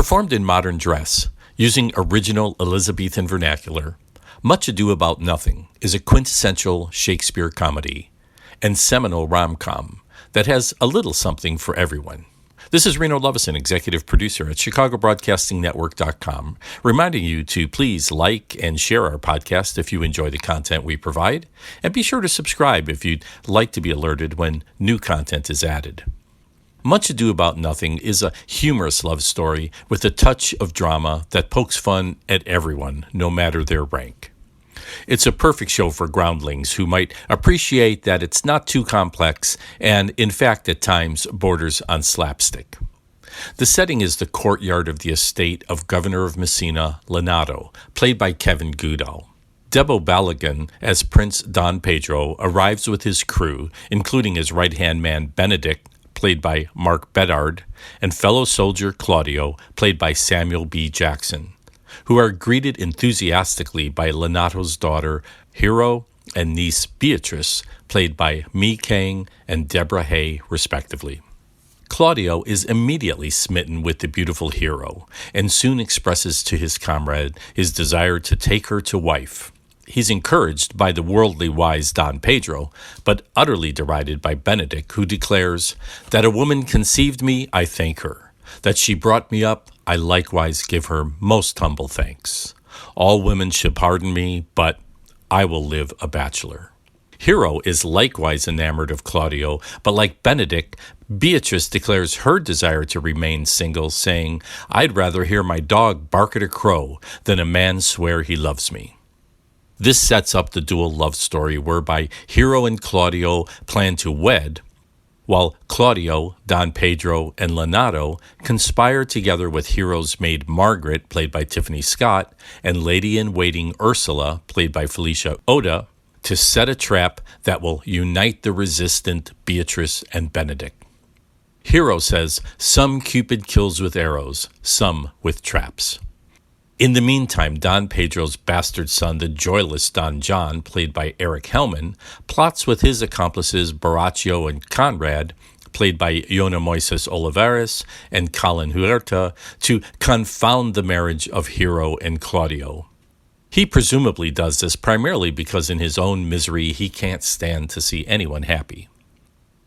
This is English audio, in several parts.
Performed in modern dress, using original Elizabethan vernacular, Much Ado About Nothing is a quintessential Shakespeare comedy and seminal rom-com that has a little something for everyone. This is Reno Lovison, executive producer at ChicagoBroadcastingNetwork.com, reminding you to please like and share our podcast if you enjoy the content we provide, and be sure to subscribe if you'd like to be alerted when new content is added. Much Ado About Nothing is a humorous love story with a touch of drama that pokes fun at everyone, no matter their rank. It's a perfect show for groundlings who might appreciate that it's not too complex and, in fact, at times borders on slapstick. The setting is the courtyard of the estate of Governor of Messina, Lenato, played by Kevin Goodall. Debo Balaguin, as Prince Don Pedro, arrives with his crew, including his right-hand man Benedict, played by Mark Bedard, and fellow soldier Claudio, played by Samuel B. Jackson, who are greeted enthusiastically by Lenato's daughter, Hero, and niece Beatrice, played by Mi Kang and Deborah Hay, respectively. Claudio is immediately smitten with the beautiful Hero, and soon expresses to his comrade his desire to take her to wife. He's encouraged by the worldly wise Don Pedro, but utterly derided by Benedict, who declares, "That a woman conceived me, I thank her. That she brought me up, I likewise give her most humble thanks. All women should pardon me, but I will live a bachelor." Hero is likewise enamored of Claudio, but like Benedict, Beatrice declares her desire to remain single, saying, "I'd rather hear my dog bark at a crow than a man swear he loves me." This sets up the dual love story whereby Hero and Claudio plan to wed, while Claudio, Don Pedro, and Lenato conspire together with Hero's maid Margaret, played by Tiffany Scott, and lady-in-waiting Ursula, played by Felicia Oda, to set a trap that will unite the resistant Beatrice and Benedict. Hero says, "Some Cupid kills with arrows, some with traps." In the meantime, Don Pedro's bastard son, the joyless Don John, played by Eric Hellman, plots with his accomplices Baraccio and Conrad, played by Yona Moises Olivares and Colin Huerta, to confound the marriage of Hero and Claudio. He presumably does this primarily because in his own misery he can't stand to see anyone happy.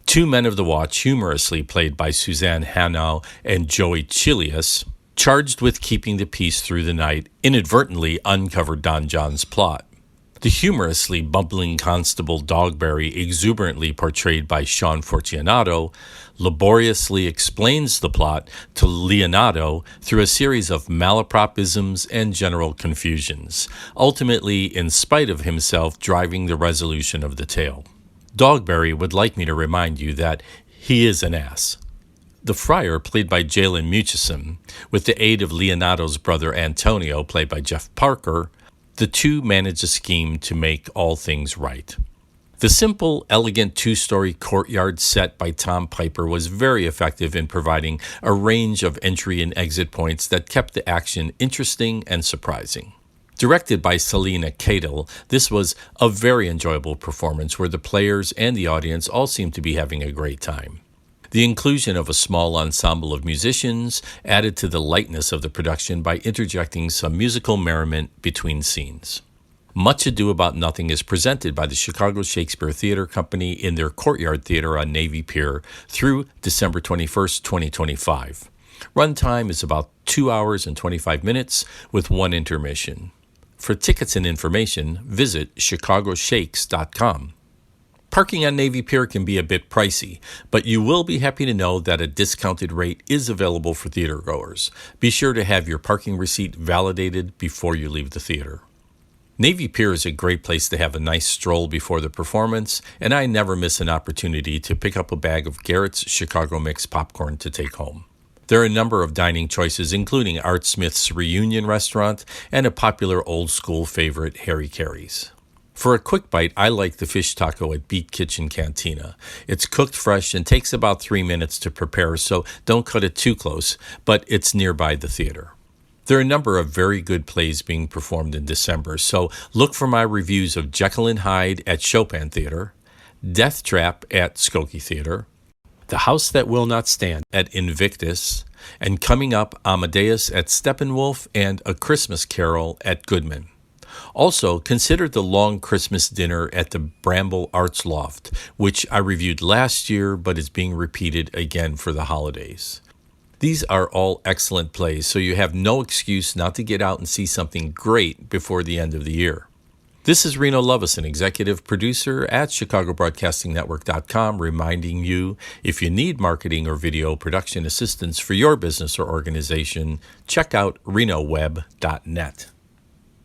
Two men of the watch, humorously played by Suzanne Hanau and Joey Chilius, charged with keeping the peace through the night, inadvertently uncovered Don John's plot. The humorously bumbling Constable Dogberry, exuberantly portrayed by Sean Fortunato, laboriously explains the plot to Leonardo through a series of malapropisms and general confusions, ultimately, in spite of himself, driving the resolution of the tale. Dogberry would like me to remind you that he is an ass. The friar, played by Jalen Murchison, with the aid of Leonardo's brother Antonio, played by Jeff Parker, the two manage a scheme to make all things right. The simple, elegant two-story courtyard set by Tom Piper was very effective in providing a range of entry and exit points that kept the action interesting and surprising. Directed by Selena Cadle, this was a very enjoyable performance where the players and the audience all seemed to be having a great time. The inclusion of a small ensemble of musicians added to the lightness of the production by interjecting some musical merriment between scenes. Much Ado About Nothing is presented by the Chicago Shakespeare Theater Company in their Courtyard Theater on Navy Pier through December 21st, 2025. Runtime is about 2 hours and 25 minutes with one intermission. For tickets and information, visit chicagoshakes.com. Parking on Navy Pier can be a bit pricey, but you will be happy to know that a discounted rate is available for theatergoers. Be sure to have your parking receipt validated before you leave the theater. Navy Pier is a great place to have a nice stroll before the performance, and I never miss an opportunity to pick up a bag of Garrett's Chicago Mix popcorn to take home. There are a number of dining choices, including Art Smith's Reunion Restaurant and a popular old-school favorite, Harry Carey's. For a quick bite, I like the fish taco at Beat Kitchen Cantina. It's cooked fresh and takes about 3 minutes to prepare, so don't cut it too close, but it's nearby the theater. There are a number of very good plays being performed in December, so look for my reviews of Jekyll and Hyde at Chopin Theater, Death Trap at Skokie Theater, The House That Will Not Stand at Invictus, And coming up, Amadeus at Steppenwolf and A Christmas Carol at Goodman. Also, consider the long Christmas dinner at the Bramble Arts Loft, which I reviewed last year but is being repeated again for the holidays. These are all excellent plays, so you have no excuse not to get out and see something great before the end of the year. This is Reno Lovison, executive producer at ChicagoBroadcastingNetwork.com, reminding you, if you need marketing or video production assistance for your business or organization, check out renoweb.net.